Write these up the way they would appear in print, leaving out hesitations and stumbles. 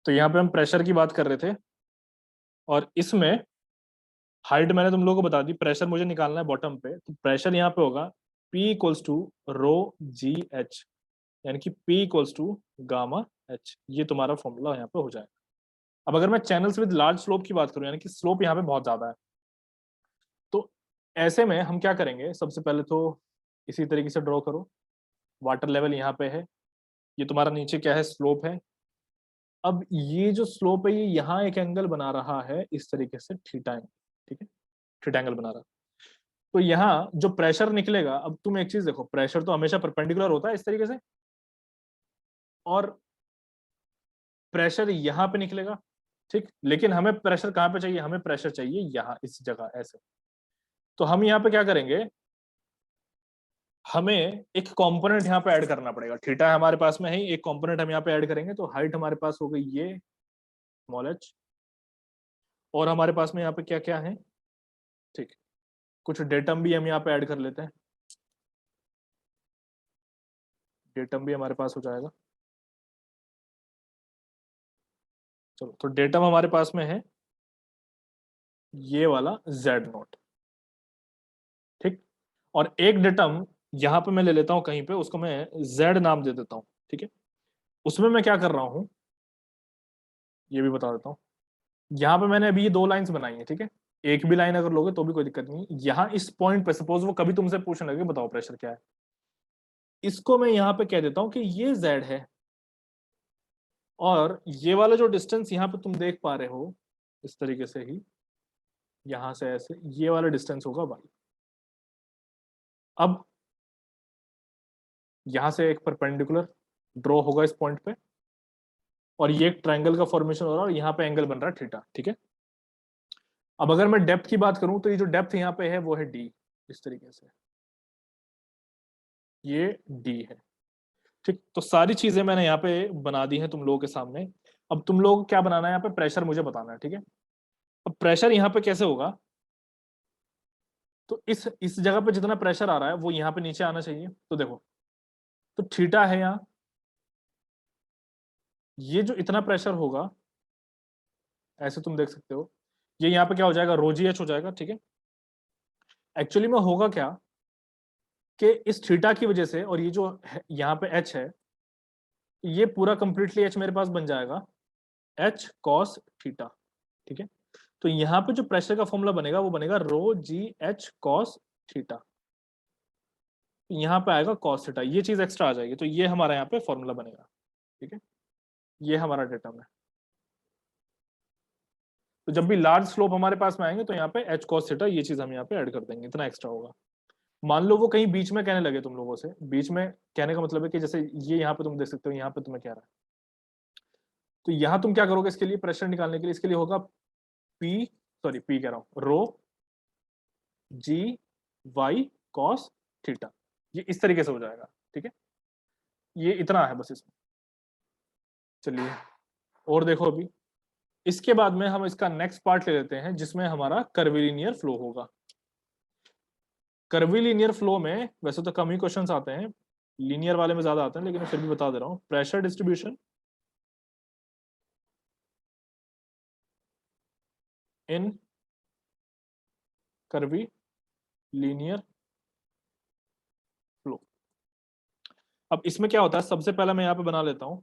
तो यहाँ पे हम प्रेशर की बात कर रहे थे और इसमें हाइट मैंने तुम लोगों को बता दी, प्रेशर मुझे निकालना है बॉटम पे, तो प्रेशर यहाँ पे होगा P equals to rho g h, यानी कि P equals to gamma h. ये तुम्हारा फॉर्मूला यहाँ पे हो जाएगा। अब अगर मैं चैनल्स विद लार्ज स्लोप की बात करूं, यानी कि स्लोप यहाँ पे बहुत ज्यादा है, तो ऐसे में हम क्या करेंगे, सबसे पहले तो इसी तरीके से ड्रॉ करो। वाटर लेवल यहाँ पे है, ये तुम्हारा नीचे क्या है, स्लोप है। अब ये जो स्लोप है ये यहाँ एक एंगल बना रहा है इस तरीके से, थीटा एंगल, ठीक है, थीटा एंगल बना रहा है। तो यहाँ जो प्रेशर निकलेगा, अब तुम एक चीज देखो, प्रेशर तो हमेशा परपेंडिकुलर होता है इस तरीके से, और प्रेशर यहाँ पे निकलेगा, ठीक। लेकिन हमें प्रेशर कहाँ पे चाहिए, हमें प्रेशर चाहिए यहाँ इस जगह ऐसे। तो हम यहाँ पे क्या करेंगे, हमें एक कंपोनेंट यहाँ पे ऐड करना पड़ेगा। थीटा हमारे पास में है, एक कंपोनेंट हम यहाँ पे ऐड करेंगे, तो हाइट हमारे पास हो गई ये स्मॉल h, और हमारे पास में यहाँ पे क्या क्या है, ठीक, कुछ डेटम भी हम यहाँ पे ऐड कर लेते हैं। डेटम भी हमारे पास हो जाएगा। चलो, तो डेटम हमारे पास में है ये वाला z0, ठीक। और एक डेटम यहाँ पे मैं ले लेता हूँ कहीं पे, उसको मैं z नाम दे देता हूँ, ठीक है। उसमें मैं क्या कर रहा हूँ ये भी बता देता हूँ। यहाँ पे मैंने अभी ये दो लाइंस बनाई है, ठीक है। एक भी लाइन अगर लोगे तो भी कोई दिक्कत नहीं। यहाँ इस पॉइंट पे सपोज वो कभी तुमसे पूछने लगे बताओ प्रेशर क्या है, इसको मैं यहाँ पे कह देता हूँ कि ये z है, और ये वाला जो डिस्टेंस यहाँ पे तुम देख पा रहे हो इस तरीके से ही, यहां से ऐसे ये वाला डिस्टेंस होगा y। अब यहां से एक परपेंडिकुलर ड्रॉ होगा इस पॉइंट पे, और ये एक ट्रायंगल का फॉर्मेशन हो रहा है, और यहाँ पे एंगल बन रहा है थीटा, ठीक है। अब अगर मैं डेप्थ की बात करूं, तो ये जो डेप्थ यहाँ पे है वो है d, इस तरीके से ये d है, ठीक। तो सारी चीजें मैंने यहाँ पे बना दी हैं तुम लोगों के सामने। अब तुम लोग को क्या बनाना है, यहाँ पे प्रेशर मुझे बताना है, ठीक है। अब प्रेशर यहाँ पे कैसे होगा, तो इस जगह पे जितना प्रेशर आ रहा है वो यहाँ पे नीचे आना चाहिए। तो देखो, तो थीटा है यहाँ, ये जो इतना प्रेशर होगा ऐसे तुम देख सकते हो, ये यहाँ पे क्या हो जाएगा, रो जी एच हो जाएगा, ठीक है। एक्चुअली में होगा क्या कि इस थीटा की वजह से, और ये जो यहाँ पे एच है, ये पूरा कंप्लीटली एच मेरे पास बन जाएगा एच कॉस थीटा, ठीक है। तो यहाँ पे जो प्रेशर का फॉर्मूला बनेगा वो बनेगा रो जी एच कॉस थीटा। यहाँ पे आएगा कॉस थीटा, ये चीज एक्स्ट्रा आ जाएगी, तो ये हमारा यहाँ पे फॉर्मूला बनेगा, ठीक है। ये हमारा डेटम है। तो जब भी लार्ज स्लोप हमारे पास में आएंगे तो यहाँ पे एच कॉस थीटा ये चीज हम यहाँ पे ऐड कर देंगे, इतना एक्स्ट्रा होगा। मान लो वो कहीं बीच में कहने लगे तुम लोगों से, बीच में कहने का मतलब है कि जैसे ये यहाँ पे तुम देख सकते हो, यहाँ पे तुम्हें कह रहा है, तो यहाँ तुम क्या करोगे इसके लिए, प्रेशर निकालने के लिए इसके लिए होगा पी, सॉरी पी कह रहा हूँ, रो जी वाई कॉस थीटा, ये इस तरीके से हो जाएगा, ठीक है। ये इतना है बस इसमें। चलिए और देखो, अभी इसके बाद में हम इसका नेक्स्ट पार्ट ले लेते हैं जिसमें हमारा कर्विलिनियर फ्लो होगा। कर्विलिनियर फ्लो में वैसे तो कम ही क्वेश्चंस आते हैं, लीनियर वाले में ज्यादा आते हैं, लेकिन फिर भी बता दे रहा हूं। Pressure distribution in curvilinear flow. अब इसमें क्या होता है, सबसे पहले मैं यहां पे बना लेता हूं,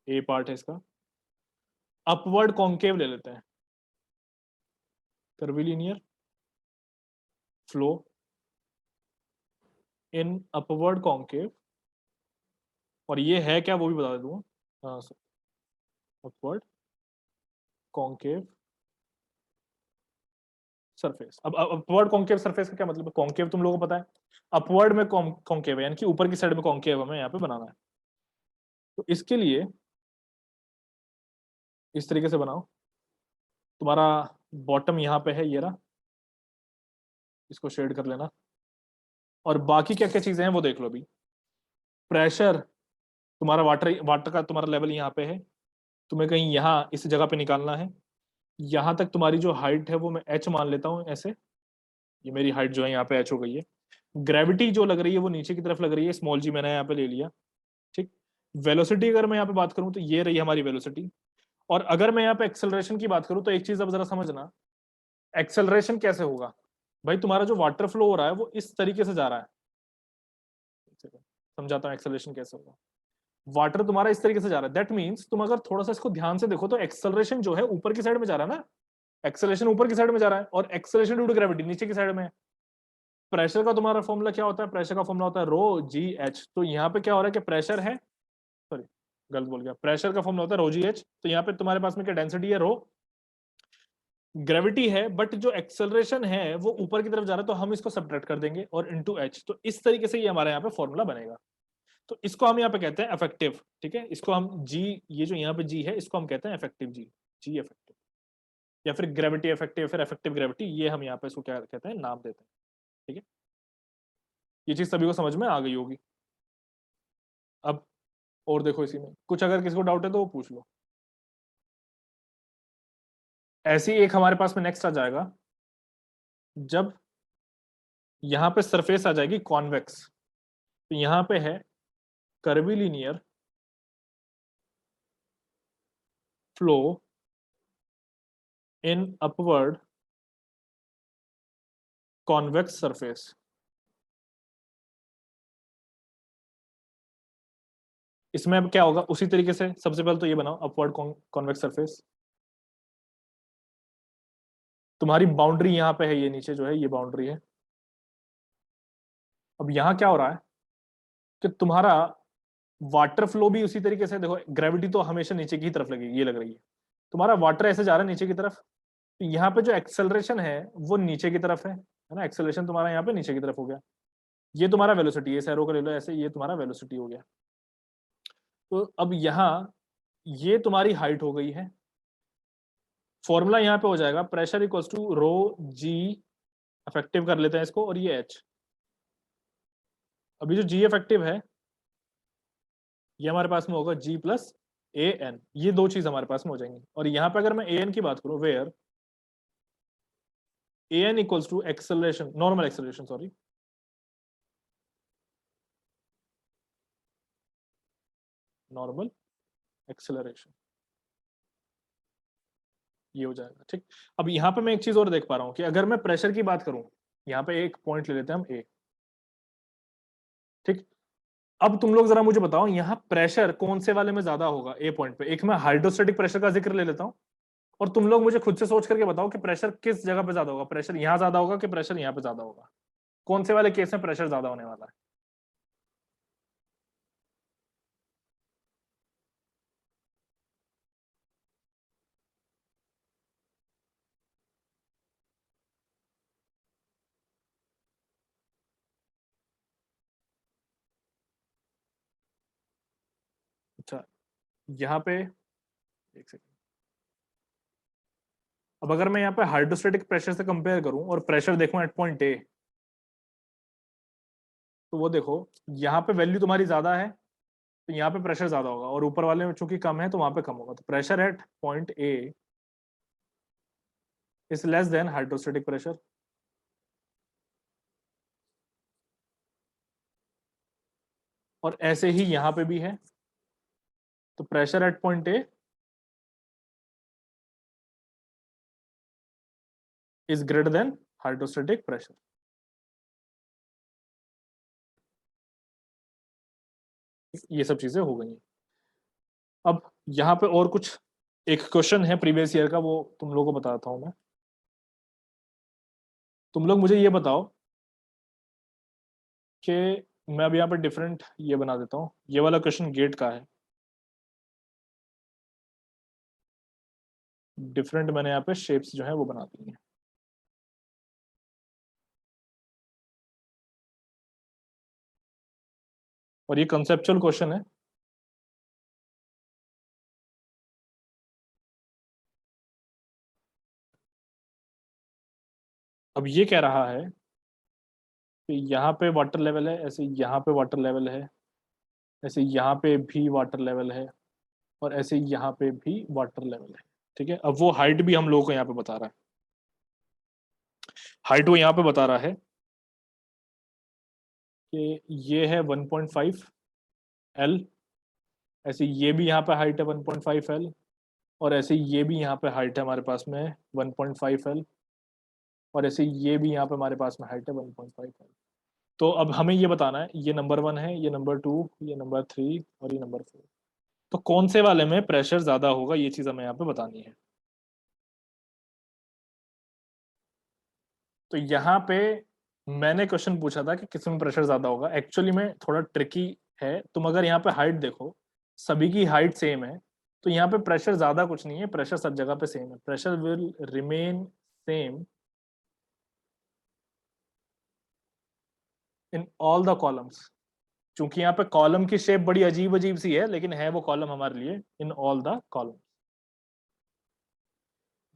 ए पार्ट है इसका, अपवर्ड कॉन्केव ले लेते हैं, curvilinear flow in upward concave, और ये है क्या वो भी बता दूंगा। हाँ सर, अपवर्ड कॉन्केव सरफेस। अब अपवर्ड कॉन्केव सरफेस का क्या मतलब है, कॉन्केव तुम लोगों को पता है, अपवर्ड में कॉन्केव है, यानी कि ऊपर की साइड में कॉन्केव हमें यहाँ पे बनाना है। तो इसके लिए इस तरीके से बनाओ, तुम्हारा बॉटम यहाँ पे है, ये रहा, इसको शेड कर लेना, और बाकी क्या क्या चीजें हैं वो देख लो। अभी प्रेशर तुम्हारा वाटर वाटर का तुम्हारा लेवल यहाँ पे है, तुम्हें कहीं यहाँ इस जगह पे निकालना है। यहाँ तक तुम्हारी जो हाइट है वो मैं एच मान लेता हूँ ऐसे, ये मेरी हाइट जो है यहाँ पे एच हो गई है। ग्रेविटी जो लग रही है वो नीचे की तरफ लग रही है, स्मॉल जी मैंने यहाँ पे ले लिया, ठीक। वेलोसिटी अगर मैं यहाँ पे बात करूं तो ये रही हमारी वेलोसिटी। और अगर मैं यहाँ पे एक्सेलरेशन की बात करूं तो एक चीज अब जरा समझना, एक्सेलरेशन कैसे होगा। भाई तुम्हारा जो वाटर फ्लो हो रहा है वो इस तरीके से जा रहा है, समझाता हूँ एक्सेलरेशन कैसे होगा। वाटर तुम्हारा इस तरीके से जा रहा है, दैट मीन्स तुम अगर थोड़ा सा इसको ध्यान से देखो तो एक्सेलरेशन जो है ऊपर की साइड में जा रहा है ना, एक्सेलरेशन ऊपर की साइड में जा रहा है और एक्सेलरेशन ड्यू टू ग्रेविटी नीचे की साइड में है। प्रेशर का तुम्हारा फॉर्मूला क्या होता है, प्रेशर का फॉर्मूला होता है रो जी एच। तो यहाँ पे क्या हो रहा है कि प्रेशर है, सॉरी गलत बोल गया, प्रेशर का फॉर्मूला होता है रो जी एच। तो यहाँ पे तुम्हारे पास में क्या डेंसिटी है, रो, ग्रेविटी है, बट जो एक्सेलरेशन है वो ऊपर की तरफ जा रहा है तो हम इसको सब्ट्रैक्ट कर देंगे और इनटू एच। तो इस तरीके से ये हमारे यहाँ पे फॉर्मूला बनेगा। तो इसको हम यहाँ पे कहते हैं इफेक्टिव, ठीक है, इसको हम जी, ये जो यहाँ पे जी है इसको हम कहते हैं इफेक्टिव जी, जी इफेक्टिव, या फिर ग्रेविटी इफेक्टिव, फिर इफेक्टिव ग्रेविटी, ये हम यहाँ पे इसको क्या कहते हैं, नाम देते हैं। ठीक है, ये चीज सभी को समझ में आ गई होगी। अब और देखो, इसी में कुछ अगर किसी को डाउट है तो वो पूछ लो। ऐसी एक हमारे पास में नेक्स्ट आ जाएगा, जब यहां पे सरफेस आ जाएगी कॉन्वेक्स, तो यहां पे है curvilinear flow in upward convex surface. इसमें अब क्या होगा, उसी तरीके से सबसे पहले तो ये बनाओ अपवर्ड कॉन्वेक्स सरफेस। तुम्हारी बाउंड्री यहां पे है, ये नीचे जो है ये बाउंड्री है। अब यहां क्या हो रहा है कि तुम्हारा वाटर फ्लो भी उसी तरीके से, देखो ग्रेविटी तो हमेशा नीचे की तरफ लगेगी, ये लग रही है, तुम्हारा वाटर ऐसे जा रहा है नीचे की तरफ, तो यहाँ पे जो एक्सेलरेशन है वो नीचे की तरफ है ना, एक्सेलरेशन तुम्हारा यहाँ पे नीचे की तरफ हो गया। ये तुम्हारा वेलोसिटी है, सैरो को ले लो ऐसे, ये तुम्हारा वेलोसिटी हो गया। तो अब यहाँ ये तुम्हारी हाइट हो गई है। फॉर्मूला यहाँ पे हो जाएगा pressure equals to rho g, effective कर लेते हैं इसको, और ये एच। अभी जो जी इफेक्टिव है ये हमारे पास में होगा जी प्लस ए एन, ये दो चीज हमारे पास में हो जाएंगी। और यहाँ पे अगर मैं ए एन की बात करूं, where a n equals to acceleration, normal acceleration, sorry, normal acceleration, ये हो जाएगा। ठीक, अब यहाँ पे मैं एक चीज और देख पा रहा हूँ कि अगर मैं प्रेशर की बात करूं, यहाँ पे एक पॉइंट ले लेते हैं हम ए। ठीक, अब तुम लोग जरा मुझे बताओ यहाँ प्रेशर कौन से वाले में ज्यादा होगा, ए पॉइंट पे। एक मैं हाइड्रोस्टेटिक प्रेशर का जिक्र ले लेता हूँ, और तुम लोग मुझे खुद से सोच करके बताओ कि प्रेशर किस जगह पे ज्यादा होगा, प्रेशर यहाँ ज्यादा होगा कि प्रेशर यहाँ पे ज्यादा होगा, कौन से वाले केस में प्रेशर ज्यादा होने वाला है। अच्छा, यहाँ पे एक सेकंड, अब अगर मैं यहाँ पे हाइड्रोस्टेटिक प्रेशर से कंपेयर करूं और प्रेशर देखूं एट पॉइंट ए, तो वो देखो यहाँ पे वैल्यू तुम्हारी ज्यादा है तो यहाँ पे प्रेशर ज्यादा होगा, और ऊपर वाले में चूंकि कम है तो वहां पे कम होगा। तो pressure at point A is less than hydrostatic pressure. और ऐसे ही यहाँ पे भी है, तो pressure at point A is greater than hydrostatic pressure. ये सब चीजें हो गई हैं। अब यहाँ पे और कुछ एक क्वेश्चन है प्रीवियस ईयर का, वो तुम लोगों को बताता हूं मैं। तुम लोग मुझे ये बताओ कि मैं अब यहाँ पे डिफरेंट ये बना देता हूँ, ये वाला क्वेश्चन गेट का है, डिफरेंट मैंने यहाँ पे शेप्स जो है वो बना दी हैं। और ये कंसेप्चुअल क्वेश्चन है। अब ये कह रहा है कि यहाँ पे वाटर लेवल है, ऐसे यहाँ पे वाटर लेवल है, ऐसे यहाँ पे भी वाटर लेवल है, और ऐसे यहाँ पे भी वाटर लेवल है। ठीक है, अब वो हाइट भी हम लोगों को यहाँ पे बता रहा है, हाइट वो यहाँ पे बता रहा है कि ये है 1.5 L, ऐसे ये भी यहाँ पे हाइट है 1.5 L, और ऐसे ये भी यहाँ पे हाइट है हमारे पास में 1.5 L, और ऐसे ये भी यहाँ पे हमारे पास में हाइट है 1.5 L। तो अब हमें ये बताना है, ये नंबर 1 है, ये नंबर 2, ये नंबर 3 और ये नंबर 4, तो कौन से वाले में प्रेशर ज्यादा होगा, ये चीज हमें यहाँ पे बतानी है। तो यहाँ पे मैंने क्वेश्चन पूछा था कि किस में प्रेशर ज्यादा होगा, एक्चुअली में थोड़ा ट्रिकी है। तुम अगर यहाँ पे हाइट देखो, सभी की हाइट सेम है, तो यहाँ पे प्रेशर ज्यादा कुछ नहीं है, प्रेशर सब जगह पे सेम है, pressure will remain same in all the columns. चूंकि यहाँ पे कॉलम की शेप बड़ी अजीब अजीब सी है, लेकिन है वो कॉलम हमारे लिए इन ऑल द कॉलम।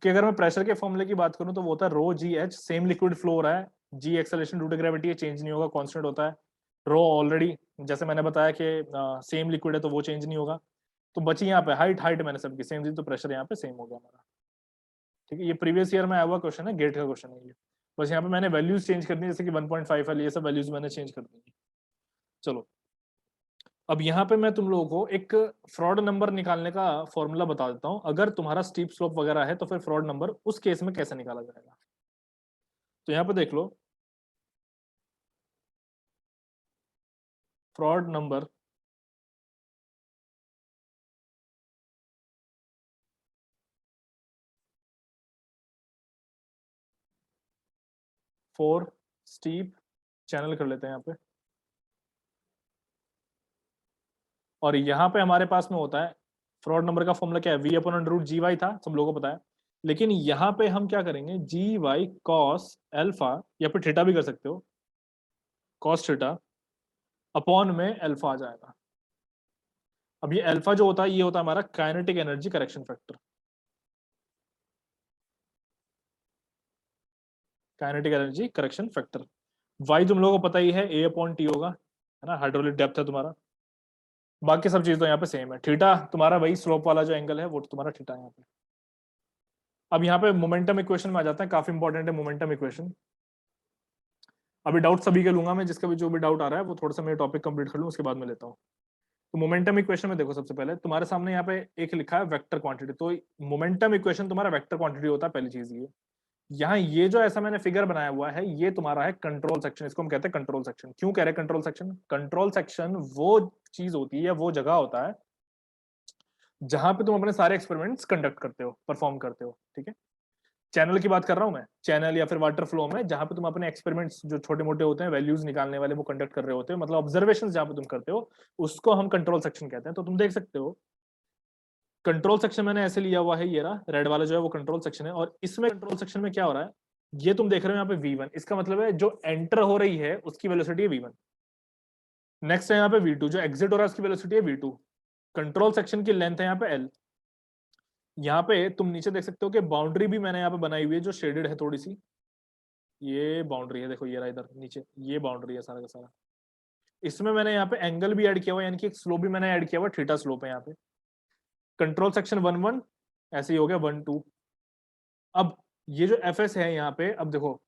कि अगर मैं प्रेशर के फॉर्मूले की बात करूं तो वो होता है rho g h, same liquid flow हो रहा है, g acceleration due to gravity है, चेंज नहीं होगा, कांस्टेंट होता है। रो ऑलरेडी जैसे मैंने बताया कि सेम लिक्विड है तो वो चेंज नहीं होगा। तो बची यहाँ पे हाइट, हाइट मैंने सबकी सेम दी, तो प्रेशर यहाँ पे सेम हो गया हमारा। ठीक है, ये प्रीवियस ईयर में आया हुआ क्वेश्चन है, गेट का क्वेश्चन है ये। बस यहाँ पे मैंने वैल्यूज चेंज करनी है, जैसे कि 1.5 है, ये सब वैल्यूज मैंने चेंज कर दी। चलो, अब यहाँ पे मैं तुम लोगों को एक फ्रॉड नंबर निकालने का फॉर्मूला बता देता हूँ। अगर तुम्हारा स्टीप स्लोप वगैरह है तो फिर फ्रॉड नंबर उस केस में कैसे निकाला जाएगा। तो यहाँ पे देख लो, Froude number for steep channel कर लेते हैं यहाँ पे। और यहाँ पे हमारे पास में होता है फ्रॉड नंबर का फॉर्मूला क्या है, v upon under root g y था, सब लोगों को पता है। लेकिन यहाँ पे हम क्या करेंगे, जी वाई कॉस एल्फा, या फिर थीटा भी कर सकते हो, कॉस थीटा अपॉन में एल्फा आ जाएगा। अब ये एल्फा जो होता है, ये होता है हमारा kinetic energy correction factor. Kinetic energy correction factor, y तुम लोगों को पता ही है, ए अपॉन टी होगा, है ना, हाइड्रोलिक डेप्थ है तुम्हारा। बाकी सब चीज तो यहाँ पे सेम है, थीटा तुम्हारा वही स्लोप वाला जो एंगल है वो तुम्हारा थीटा है यहाँ पे। अब यहाँ पे मोमेंटम इक्वेशन में आ जाता है, काफी इंपॉर्टेंट है मोमेंटम इक्वेशन। अभी डाउट सभी के लूंगा मैं, जिसका भी जो भी डाउट आ रहा है वो थोड़ा सा मैं टॉपिक कंप्लीट कर लूँ, उसके बाद में लेता हूँ। तो मोमेंटम इक्वेशन में देखो, सबसे पहले तुम्हारे सामने यहाँ पे एक लिखा है वेक्टर क्वांटिटी, तो मोमेंटम इक्वेशन तुम्हारा वेक्टर क्वांटिटी होता है, पहली चीज ये। यहाँ ये जो ऐसा मैंने फिगर बनाया हुआ है, ये तुम्हारा है कंट्रोल सेक्शन, इसको हम कहते हैं कंट्रोल सेक्शन। क्यों कह रहे हैं कंट्रोल सेक्शन? कंट्रोल सेक्शन वो चीज होती है, वो जगह होता है जहां पे तुम अपने सारे एक्सपेरिमेंट्स कंडक्ट करते हो, परफॉर्म करते हो। ठीक है, चैनल की बात कर रहा हूं मैं, चैनल या फिर वाटर फ्लो में, जहां पे तुम अपने एक्सपेरिमेंट्स जो छोटे मोटे होते हैं, वैल्यूज निकालने वाले, वो कंडक्ट कर रहे होते हो, मतलब ऑब्जर्वेशन जहां पे तुम करते हो, उसको हम कंट्रोल सेक्शन कहते हैं। तो तुम देख सकते हो कंट्रोल सेक्शन मैंने ऐसे लिया हुआ है, ये रहा रेड वाला जो है वो कंट्रोल सेक्शन है। और इसमें कंट्रोल सेक्शन में क्या हो रहा है, ये तुम देख रहे हो यहाँ पे V1, इसका मतलब है जो एंटर हो रही है उसकी वेलोसिटी है V1। नेक्स्ट है यहाँ पे V2, जो एग्जिट हो रहा है उसकी वेलोसिटी है V2। कंट्रोल सेक्शन की लेंथ है यहाँ पे L। यहाँ पे तुम नीचे देख सकते हो कि बाउंड्री भी मैंने यहाँ पे बनाई हुई है जो शेडेड है थोड़ी सी, ये बाउंड्री है, देखो ये रहा इधर नीचे, ये बाउंड्री है सारा का सारा। इसमें मैंने यहाँ पे एंगल भी ऐड किया हुआ है, यानी कि एक स्लोप भी मैंने ऐड किया हुआ, थीटा स्लोप है यहाँ पे। कंट्रोल सेक्शन 1 1 ऐसे ही हो गया 1 2। अब ये जो एफ एस है यहाँ पे, अब देखो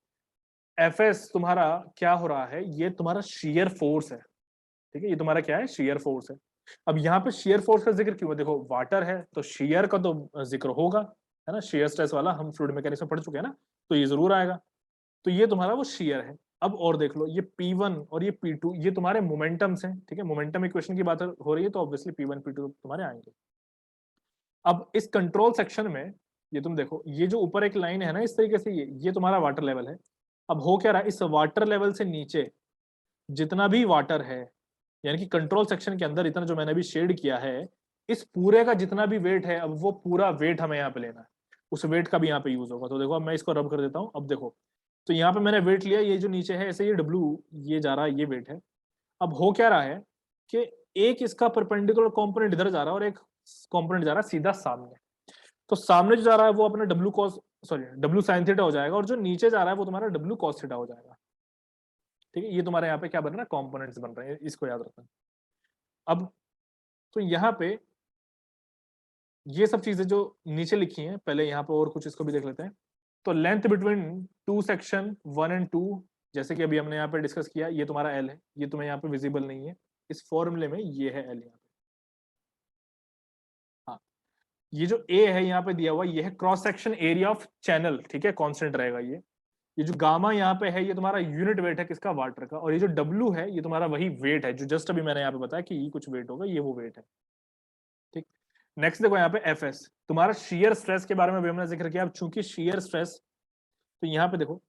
एफ एस तुम्हारा क्या हो रहा है, ये तुम्हारा शेयर फोर्स है। ठीक है, ये तुम्हारा क्या है, शेयर फोर्स है। अब यहाँ पे शेयर फोर्स का जिक्र क्यों है, देखो वाटर है तो शेयर का तो जिक्र होगा, है ना, शेयर स्ट्रेस वाला हम फ्लूइड मैकेनिक्स में पढ़ चुके हैं ना, तो ये जरूर आएगा। तो ये तुम्हारा वो शेयर है। अब और देख लो, ये P1 और ये P2 ये तुम्हारे मोमेंटम्स हैं। ठीक है, मोमेंटम इक्वेशन की बात हो रही है तो ऑब्वियसली P1 P2 तुम्हारे आएंगे। अब इस कंट्रोल सेक्शन में ये तुम देखो, ये जो ऊपर एक लाइन है ना इस तरीके से, ये तुम्हारा वाटर लेवल है। अब हो क्या रहा है, इस वाटर लेवल से नीचे जितना भी वाटर है, यानी कि कंट्रोल सेक्शन के अंदर इतना जो मैंने अभी शेड किया है, इस पूरे का जितना भी वेट है, अब वो पूरा वेट हमें यहाँ पे लेना है, उस वेट का भी यहाँ पे यूज होगा। तो देखो अब मैं इसको रब कर देता हूँ, अब देखो तो यहाँ पे मैंने वेट लिया, ये जो नीचे है ऐसे ये W ये जा रहा है, ये वेट है। अब हो क्या रहा है कि एक इसका परपेंडिकुलर कंपोनेंट इधर जा रहा है और एक कंपोनेंट जा रहा है सीधा सामने। तो सामने जो जा रहा है वो अपना W sin थीटा हो जाएगा, और जो नीचे जा रहा है वो तुम्हारा W cos थीटा हो जाएगा। ठीक है, ये तुम्हारे यहाँ पे क्या बन रहा है, कॉम्पोनेंट्स बन रहे हैं, इसको याद रखना। अब तो यहाँ पे ये सब चीजें जो नीचे लिखी हैं, पहले यहाँ पे और कुछ इसको भी देख लेते हैं। तो length between two section 1 and 2, जैसे कि अभी हमने यहाँ पे डिस्कस किया, ये तुम्हारा L है, ये तुम्हें यहाँ पे विजिबल नहीं है, इस फॉर्मूले में ये है L यहाँ पे। ये जो ए है यहाँ पे दिया हुआ, ये है cross section area of channel, ठीक है, कांस्टेंट रहेगा ये जो गामा यहाँ पे है ये तुम्हारा यूनिट वेट है किसका, वाटर का, और ये जो डब्ल्यू है ये तुम्हारा वही वेट है जो जस्ट अभी मैंने यहाँ पे बताया कि ये कुछ वेट होगा, ये वो वेट है, ठीक। नेक्स्ट देखो यहाँ पे एफ एस, तुम्हारा शेयर स्ट्रेस के बारे में भी हमने जिक्र किया। अब चूंकि शेयर स्ट्रेस, तो यहाँ पे देखो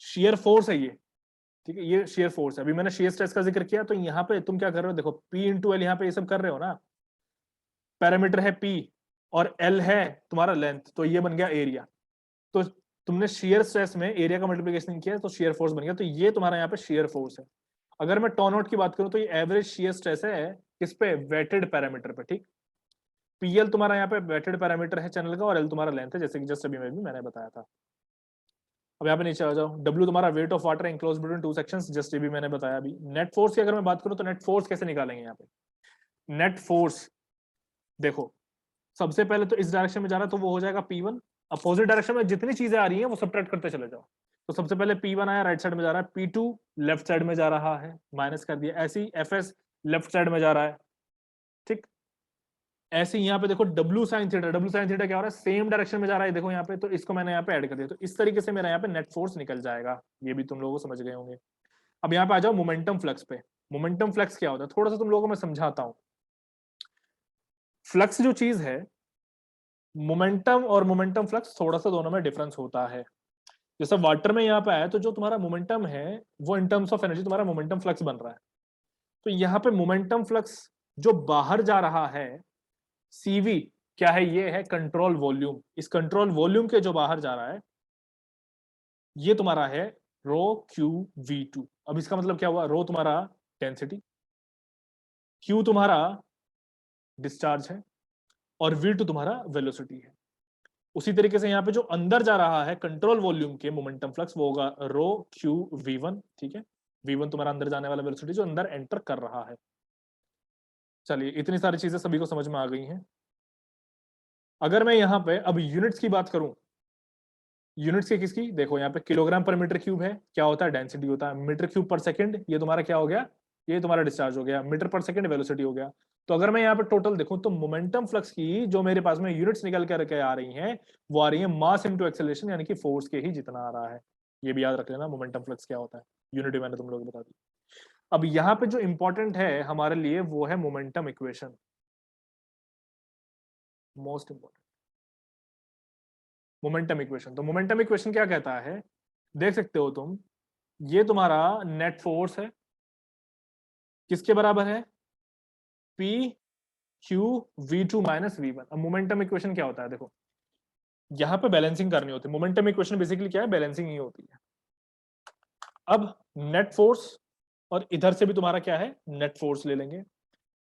शेयर फोर्स है ये, ठीक है, ये शेयर फोर्स है। अभी मैंने शेयर स्ट्रेस का जिक्र किया, तो यहाँ पे तुम क्या कर रहे हो, देखो पी इंटू एल, यहाँ पे ये सब कर रहे हो ना, पैरामीटर है पी और एल है तुम्हारा लेंथ, तो ये बन गया एरिया। तो तुमने शेयर स्ट्रेस में एरिया का मल्टीप्लिकेशन किया तो शेयर फोर्स बन गया, तो ये तुम्हारा यहाँ पे शेयर फोर्स है। अगर मैं टॉन आउट की बात करूं तो ये एवरेज शेयर स्ट्रेस है किस पे, वेटेड पैरामीटर पे, ठीक। पीएल तुम्हारा यहाँ पे वेटेड पैरामीटर है चैनल का, और एल तुम्हारा लेंथ है, जैसे कि जस्ट अभी मैंने बताया था। अब यहाँ पे नीचे आ जाओ, डब्ल्यू तुम्हारा weight of water enclose between two sections, just ये भी मैंने बताया अभी। नेट फोर्स की अगर मैं बात करूं तो नेट फोर्स कैसे निकालेंगे यहाँ पे, नेट फोर्स देखो सबसे पहले तो इस डायरेक्शन में जा रहा है तो वो हो जाएगा P1, अपोजिट डायरेक्शन में जितनी चीजें आ रही हैं वो सब्ट्रैक्ट करते चले जाओ। तो सबसे पहले P1 आया, राइट साइड में जा रहा है, P2 लेफ्ट साइड में जा रहा है, माइनस कर दिया, ऐसे ही FS लेफ्ट साइड में जा रहा है, ठीक। ऐसे ही यहाँ पे देखो W sin theta, W sin theta क्या हो रहा है, सेम डायरेक्शन में जा रहा है, देखो यहाँ पे, तो इसको मैंने यहाँ पे ऐड कर दिया, तो इस तरीके से मेरा यहाँ पे नेट फोर्स निकल जाएगा, ये भी तुम लोगों को समझ गए होंगे। अब यहाँ पे आ जाओ मोमेंटम फ्लक्स पे। मोमेंटम फ्लक्स क्या होता है, थोड़ा सा तुम लोगों को मैं समझाता हूँ। फ्लक्स जो चीज है, मोमेंटम और मोमेंटम फ्लक्स थोड़ा सा दोनों में डिफरेंस होता है। जैसे वाटर में यहाँ पे आया, तो जो तुम्हारा मोमेंटम है वो इन टर्म्स ऑफ एनर्जी तुम्हारा मोमेंटम फ्लक्स बन रहा है। तो यहाँ पे मोमेंटम फ्लक्स जो बाहर जा रहा है, सीवी क्या है, ये है कंट्रोल वॉल्यूम। इस कंट्रोल वॉल्यूम के जो बाहर जा रहा है ये तुम्हारा है रो क्यू वी टू। अब इसका मतलब क्या हुआ, रो तुम्हारा डेंसिटी, क्यू तुम्हारा डिस्चार्ज है, और वी टू तुम्हारा वेलोसिटी है। उसी तरीके से यहाँ पे जो अंदर जा रहा है कंट्रोल वॉल्यूम के मोमेंटम फ्लक्स, वो होगा रो क्यू वी वन, ठीक है। वी वन तुम्हारा अंदर जाने वाला वेलोसिटी जो अंदर एंटर कर रहा है। चलिए इतनी सारी चीजें सभी को समझ में आ गई हैं। अगर मैं यहाँ पे अब यूनिट्स की बात करूं, यूनिट्स की किसकी, देखो यहाँ पे किलोग्राम पर मीटर क्यूब है, क्या होता है, डेंसिटी होता है। मीटर क्यूब पर सेकंड, ये तुम्हारा क्या हो गया, ये तुम्हारा डिस्चार्ज हो गया। मीटर पर सेकंड वेलोसिटी हो गया। तो अगर मैं यहाँ पे टोटल देखूं तो मोमेंटम फ्लक्स की जो मेरे पास में यूनिट्स निकल कर आ रही हैं, वो आ रही है मास इनटू एक्सेलरेशन, यानी कि फोर्स के ही जितना आ रहा है। ये भी याद रख लेना मोमेंटम फ्लक्स क्या होता है, यूनिट मैंने तुम लोग बता दी। अब यहाँ पे जो इंपॉर्टेंट है हमारे लिए वो है momentum equation, most important momentum equation. तो मोमेंटम इक्वेशन क्या कहता है, देख सकते हो तुम, ये तुम्हारा नेट फोर्स है, किसके बराबर है, p q v two minus v one. अब मोमेंटम इक्वेशन क्या होता है, देखो यहां पे बैलेंसिंग करनी होती है। मोमेंटम इक्वेशन बेसिकली क्या है, बैलेंसिंग ही होती है। अब नेट फोर्स और इधर से भी तुम्हारा क्या है, नेट फोर्स ले लेंगे।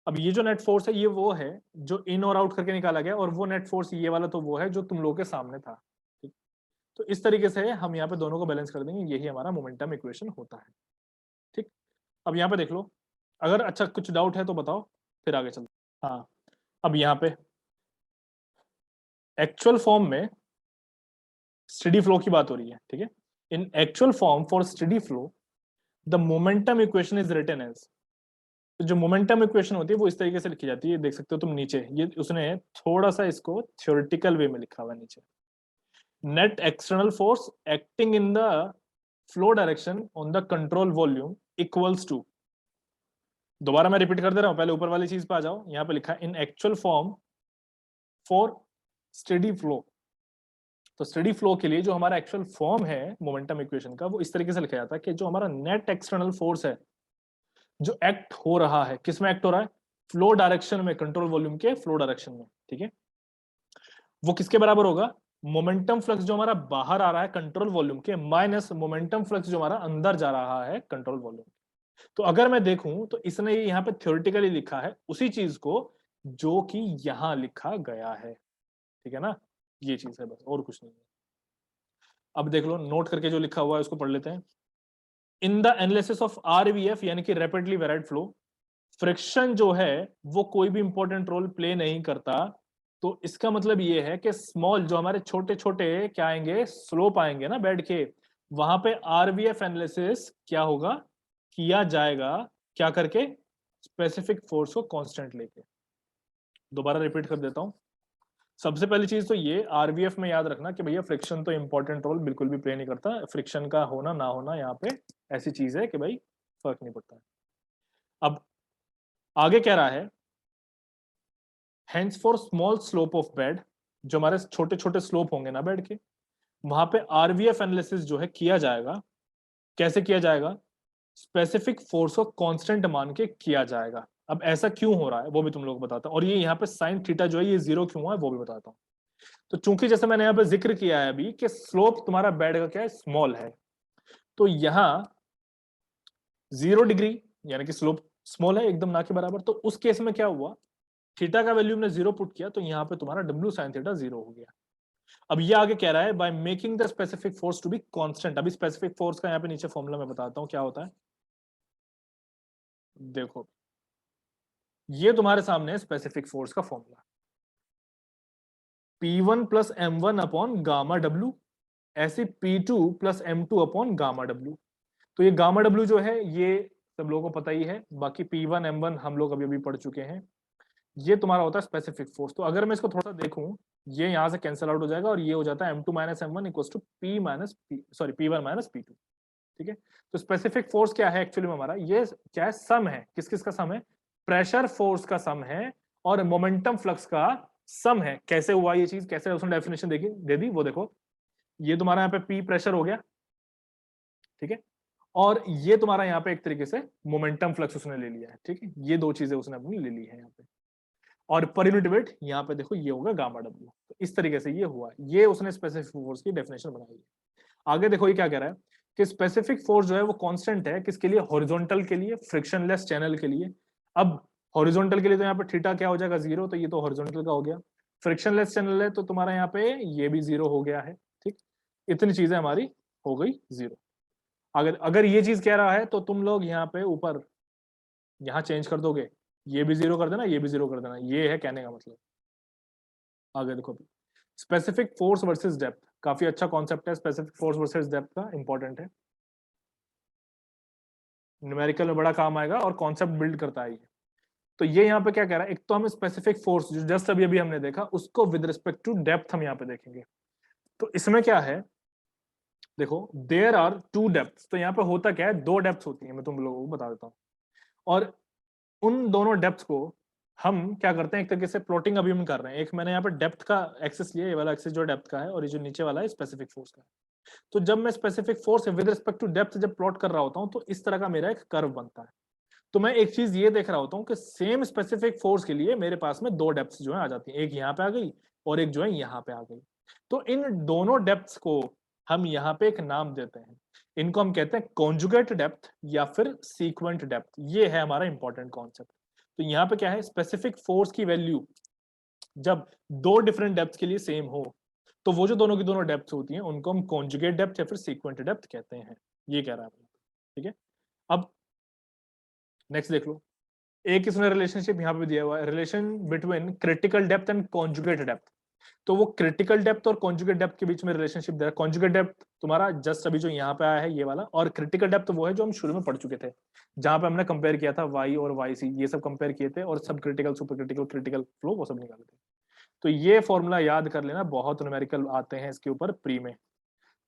अब ये जो नेट फोर्स है ये वो है जो इन और आउट करके निकाला गया, और वो नेट फोर्स ये वाला तो वो है जो तुम लोग के सामने था, ठीक। तो इस तरीके से हम यहाँ पे दोनों को बैलेंस कर देंगे, यही हमारा मोमेंटम इक्वेशन होता है, ठीक। अब यहाँ पे देख लो, अगर अच्छा कुछ डाउट है तो बताओ, फिर आगे चलते। हाँ, अब यहाँ पे एक्चुअल फॉर्म में स्टेडी फ्लो की बात हो रही है, ठीक है। In actual form for steady flow the momentum equation is written as, तो जो मोमेंटम इक्वेशन होती है वो इस तरीके से लिखी जाती है, देख सकते हो तुम नीचे, ये उसने थोड़ा सा इसको थ्योरेटिकल वे में लिखा हुआ है नीचे। Net external force acting in the flow direction on the control volume equals to, दोबारा मैं रिपीट कर दे रहा हूं, पहले ऊपर वाली चीज पे आ जाओ। यहाँ पे लिखा है in actual form for steady flow. तो स्टेडी फ्लो के लिए जो हमारा एक्चुअल फॉर्म है मोमेंटम इक्वेशन का, वो इस तरीके से लिखा जाता है कि जो हमारा नेट एक्सटर्नल फोर्स है जो एक्ट हो रहा है, किसमें एक्ट हो रहा है, फ्लो डायरेक्शन में, कंट्रोल वॉल्यूम के फ्लो डायरेक्शन में, ठीक है, वो किसके बराबर होगा, मोमेंटम फ्लक्स जो हमारा बाहर आ रहा है कंट्रोल वॉल्यूम के, माइनस मोमेंटम फ्लक्स जो हमारा अंदर जा रहा है कंट्रोल वॉल्यूम। तो अगर मैं देखूं तो इसने यहाँ पे थ्योरेटिकली लिखा है उसी चीज को जो कि यहां लिखा गया है, ठीक है ना, ये चीज है बस, और कुछ नहीं है। अब देख लो नोट करके जो लिखा हुआ है उसको पढ़ लेते हैं। इन द एनालिसिस ऑफ आरवीएफ यानी कि रैपिडली वेराइड फ्लो, फ्रिक्शन जो है वो कोई भी इंपॉर्टेंट रोल प्ले नहीं करता। तो इसका मतलब ये है कि स्मॉल जो हमारे छोटे छोटे क्या आएंगे, स्लोप आएंगे ना बेड के, वहां पे आरवीएफ एनालिसिस क्या होगा, किया जाएगा, क्या करके, स्पेसिफिक फोर्स को कांस्टेंट लेके। दोबारा रिपीट कर देता हूं, सबसे पहली चीज तो ये आरवीएफ में याद रखना कि भैया फ्रिक्शन तो इंपॉर्टेंट रोल बिल्कुल भी प्ले नहीं करता, फ्रिक्शन का होना ना होना यहाँ पे ऐसी चीज है कि भाई फर्क नहीं पड़ता है। अब आगे कह रहा है hence for small slope of bed, जो हमारे छोटे छोटे स्लोप होंगे ना बेड के, वहां पे आरवीएफ एनालिसिस जो है किया जाएगा। कैसे किया जाएगा? स्पेसिफिक फोर्स को कांस्टेंट मान के किया जाएगा। अब ऐसा क्यों हो रहा है वो भी तुम लोग को बताता हूं, और ये यहाँ पे साइन थीटा जो है ये 0 क्यों हुआ है वो भी बताता हूँ। तो चूंकि जैसे मैंने यहाँ पे जिक्र किया है अभी कि स्लोप तुम्हारा बेड का क्या है, स्मॉल है, तो यहाँ 0 डिग्री यानी कि स्लोप स्मॉल है एकदम ना के बराबर, तो उस केस में क्या हुआ, थीटा का वैल्यू हमने 0 पुट किया तो यहाँ पे तुम्हारा डब्ल्यू साइन थीटा 0 हो गया। अब ये आगे कह रहा है by making the specific force to be constant. अभी स्पेसिफिक फोर्स का यहाँ पे नीचे फॉर्मूला मैं बताता हूँ क्या होता है। देखो ये तुम्हारे सामने है स्पेसिफिक फोर्स का formula, P1 plus M1 upon gamma W, ऐसे P2 plus M2 upon gamma W. तो ये गामा डब्ल्यू जो है ये सब लोगों को पता ही है, बाकी P1 M1 हम लोग अभी अभी पढ़ चुके हैं। ये तुम्हारा होता है स्पेसिफिक फोर्स। तो अगर मैं इसको थोड़ा सा देखूं, ये यहां से कैंसिल आउट हो जाएगा और ये हो जाता है M2 minus M1 equal to P1 minus P2। ठीक है, तो स्पेसिफिक फोर्स क्या है एक्चुअली में हमारा, ये क्या है, सम है। किस किस का सम है? प्रेशर फोर्स का सम है और मोमेंटम फ्लक्स का सम है। कैसे हुआ ये चीज, कैसे उसने डेफिनेशन देखी दे दी वो देखो, ये तुम्हारा यहाँ पे P प्रेशर हो गया, ठीक है, और ये तुम्हारा यहाँ पे एक तरीके से मोमेंटम फ्लक्स उसने ले लिया है। ठीक है, ये दो चीजें उसने अपनी ले ली है यहाँ पे, और पर यूनिट वेट यहाँ पे देखो ये होगा गामा डब्ल्यू। तो इस तरीके से ये हुआ, ये उसने स्पेसिफिक फोर्स की डेफिनेशन बनाई है। आगे देखो ये क्या कह रहा है कि स्पेसिफिक फोर्स जो है वो कांस्टेंट है किसके लिए, हॉरिजॉन्टल के लिए, फ्रिक्शनलेस चैनल के लिए। अब हॉरिजॉन्टल के लिए तो यहाँ पे थीटा क्या हो जाएगा, 0, तो ये तो हॉरिजॉन्टल का हो गया। फ्रिक्शनलेस चैनल है तो तुम्हारा यहाँ पे ये भी 0 हो गया है। ठीक, इतनी चीजें हमारी हो गई 0। अगर अगर ये चीज कह रहा है तो तुम लोग यहाँ पे ऊपर यहाँ चेंज कर दोगे, ये भी 0 कर देना, ये भी 0 कर देना, ये है कहने का मतलब। आगे देखो स्पेसिफिक फोर्स वर्सेस डेप्थ, काफी अच्छा कॉन्सेप्ट है स्पेसिफिक फोर्स वर्सेस डेप्थ का, इंपॉर्टेंट है, न्यूमेरिकल में बड़ा काम आएगा और कॉन्सेप्ट बिल्ड करता है ये। तो ये यहाँ पे क्या कह रहा है, एक तो हम स्पेसिफिक फोर्स जो जस्ट अभी अभी हमने देखा उसको विद रिस्पेक्ट टू डेप्थ हम यहाँ पे देखेंगे। तो इसमें क्या है, देखो देयर आर 2 डेप्थ, तो यहाँ पे होता क्या है, 2 डेप्थ होती है, मैं तुम लोगों को बता देता हूँ। और उन दोनों डेप्थ को हम क्या करते हैं, एक तरीके से प्लॉटिंग अभी हम कर रहे हैं। एक मैंने यहाँ पे डेप्थ का एक्सेस लिया, ये वाला एक्सेस जो डेप्थ का है, और ये जो नीचे वाला है स्पेसिफिक फोर्स का है। तो जब मैं specific force with respect to depth जब प्लॉट कर रहा होता हूँ तो इस तरह का मेरा एक कर्व बनता है। तो मैं एक चीज ये देख रहा होता हूँ कि सेम स्पेसिफिक फोर्स के लिए मेरे पास में 2 डेप्थ जो है आ जाती है, एक यहाँ पे आ गई और एक जो है यहाँ पे आ गई। तो इन दोनों डेप्थ्स को हम यहाँ पे एक नाम देते हैं, इनको हम कहते हैं कॉन्जुगेट डेप्थ या फिर सीक्वेंट डेप्थ। ये है हमारा इंपॉर्टेंट कॉन्सेप्ट। तो यहाँ पे क्या है, स्पेसिफिक फोर्स की वैल्यू जब 2 डिफरेंट डेप्थ के लिए सेम हो तो वो जो दोनों की दोनों डेप्थ होती हैं उनको हम कॉन्जुगेट डेप्थ या फिर सीक्वेंट डेप्थ कहते हैं। ये कह रहा है, ठीक है। अब नेक्स्ट देख लो, एक इसमें रिलेशनशिप यहाँ पे भी दिया हुआ है, relation between critical depth and conjugate depth. तो वो क्रिटिकल डेप्थ और कॉन्जुगेट डेप्थ के बीच में रिलेशनशिप दे रहा है। कॉन्जुगेट डेप्थ तुम्हारा जस्ट अभी जो यहाँ पे आया है ये वाला, और क्रिटिकल डेप्थ वो है जो हम शुरू में पढ़ चुके थे, जहां पे हमने कंपेयर किया था वाई और वाई सी, ये सब कंपेयर किए थे, और सब critical super critical critical flow वो सब निकाले थे। तो ये फॉर्मूला याद कर लेना, बहुत न्यूमेरिकल आते हैं इसके ऊपर प्री में।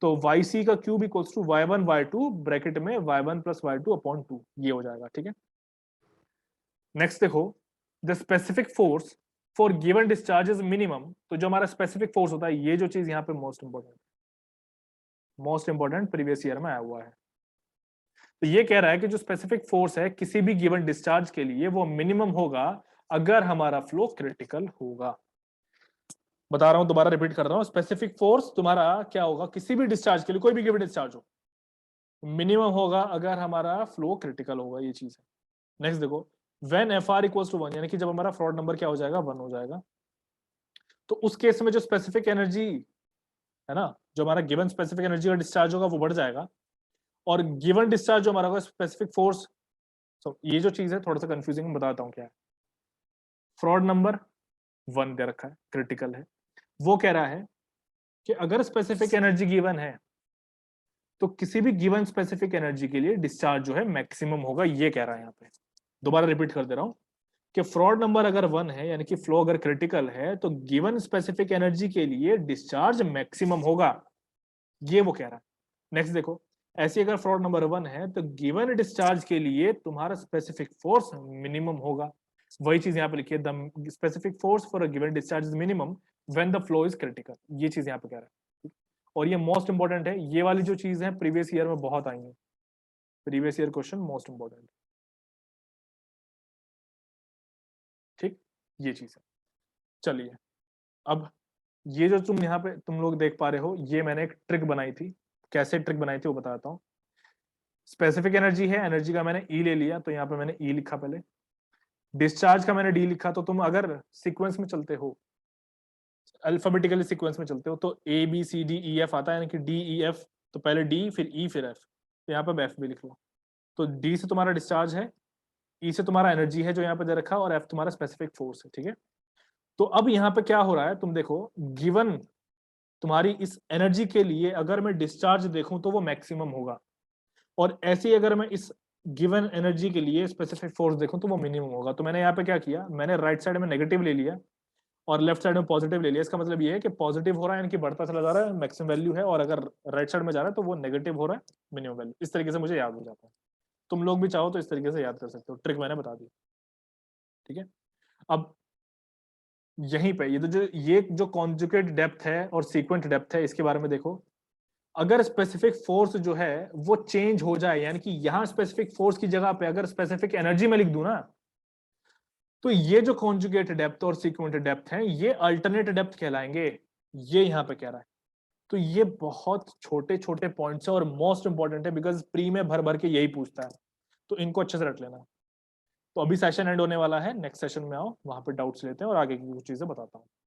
तो वाई सी का cube equals to y1 y2 bracket में y1 प्लस y2 अपॉन 2, ये हो जाएगा। ठीक है, नेक्स्ट देखो, the specific force for given discharge is minimum. तो जो हमारा स्पेसिफिक फोर्स होता है, ये जो चीज यहाँ पे मोस्ट इंपॉर्टेंट प्रीवियस ईयर में आया हुआ है। तो ये कह रहा है कि जो स्पेसिफिक फोर्स है किसी भी गिवन डिस्चार्ज के लिए वो मिनिमम होगा अगर हमारा फ्लो क्रिटिकल होगा। बता रहा हूं, दोबारा रिपीट कर रहा हूं, स्पेसिफिक फोर्स तुम्हारा क्या होगा किसी भी डिस्चार्ज के लिए, कोई भी गिवन डिस्चार्ज हो, मिनिमम होगा अगर हमारा फ्लो क्रिटिकल होगा, ये चीज है। नेक्स्ट देखो, when F r equals to 1, यानी कि जब हमारा फ्रॉड नंबर क्या हो जाएगा, 1 हो जाएगा, तो उस केस में जो स्पेसिफिक एनर्जी है ना, जो हमारा गिवन स्पेसिफिक एनर्जी का डिस्चार्ज होगा वो बढ़ जाएगा, और गिवन डिस्चार्ज जो हमारा होगा स्पेसिफिक फोर्स। तो ये जो चीज है थोड़ा सा कंफ्यूजिंग, बताता हूँ क्या है। फ्रॉड नंबर 1 दे रखा है, क्रिटिकल है, वो कह रहा है कि अगर स्पेसिफिक एनर्जी गिवन है तो किसी भी गिवन स्पेसिफिक एनर्जी के लिए डिस्चार्ज जो है मैक्सिमम होगा, ये कह रहा है यहाँ पे। दोबारा रिपीट कर दे रहा हूं, कि फ्रॉड नंबर अगर 1 है यानी कि फ्लो अगर क्रिटिकल है तो गिवन स्पेसिफिक एनर्जी के लिए डिस्चार्ज मैक्सिमम होगा, ये वो कह रहा है। नेक्स्ट देखो, ऐसी अगर फ्रॉड नंबर 1 है तो गिवन डिस्चार्ज के लिए तुम्हारा स्पेसिफिक फोर्स मिनिमम होगा। वही चीज यहाँ पे लिखी है, the specific force for a given discharge is minimum when the flow is critical, ये चीज यहाँ पे कह रहा है। और ये मोस्ट इंपॉर्टेंट है, ये वाली जो चीज है प्रीवियस ईयर में बहुत आई है, previous year question most important. ठीक, ये चीज है। चलिए, अब ये जो तुम यहाँ पे तुम लोग देख पा रहे हो, ये मैंने एक ट्रिक बनाई थी। कैसे ट्रिक बनाई थी वो बताता हूँ। स्पेसिफिक एनर्जी है, एनर्जी का मैंने ई ले लिया, तो यहाँ पे मैंने ई लिखा पहले। डिस्चार्ज का मैंने डी लिखा, तो तुम अगर सीक्वेंस में चलते हो, अल्फाबेटिकली सीक्वेंस में चलते हो, तो A B C D E F आता है, यानी कि डी ई एफ, तो पहले डी फिर ई फिर एफ, तो यहाँ पे एफ भी लिख लो। तो डी से तुम्हारा डिस्चार्ज है, ई से तुम्हारा एनर्जी है जो यहाँ पे दे रखा, और एफ तुम्हारा स्पेसिफिक फोर्स है। ठीक है, तो अब यहाँ पे क्या हो रहा है, तुम देखो, गिवन तुम्हारी इस एनर्जी के लिए अगर मैं डिस्चार्ज देखूं तो वो मैक्सिमम होगा, और ऐसे ही अगर मैं इस गिवन एनर्जी के लिए स्पेसिफिक फोर्स देखूं तो वो मिनिमम होगा। तो मैंने यहाँ पे क्या किया, मैंने राइट साइड में नेगेटिव ले लिया और लेफ्ट साइड में पॉजिटिव ले लिया। इसका मतलब ये है कि पॉजिटिव हो रहा है यानी कि बढ़ता चला जा रहा है, मैक्सिमम वैल्यू है, और अगर राइट साइड में जा रहा है तो वो नेगेटिव हो रहा है, मिनिमम वैल्यू। इस तरीके से मुझे याद हो जाता है। तुम लोग भी चाहो तो इस तरीके से याद कर सकते हो, ट्रिक मैंने बता दी। ठीक है, अब यहीं पे ये जो कॉन्जुगेट डेप्थ है और सीक्वेंट डेप्थ है, इसके बारे में देखो। अगर स्पेसिफिक फोर्स जो है वो चेंज हो जाए, यानी कि यहां स्पेसिफिक फोर्स की जगह पे अगर स्पेसिफिक एनर्जी में लिख दूं ना, तो ये जो कॉन्जुगेट डेप्थ और सीक्वेंट डेप्थ है ये अल्टरनेट डेप्थ कहलाएंगे, ये यहां पे कह रहा है। तो ये बहुत छोटे छोटे पॉइंट्स है और मोस्ट इंपॉर्टेंट है, बिकॉज प्री में भर भर के यही पूछता है, तो इनको अच्छे से रख लेना। तो अभी सेशन एंड होने वाला है, नेक्स्ट सेशन में आओ, वहां पे डाउट्स लेते हैं और आगे की कुछ चीजें बताता हूँ।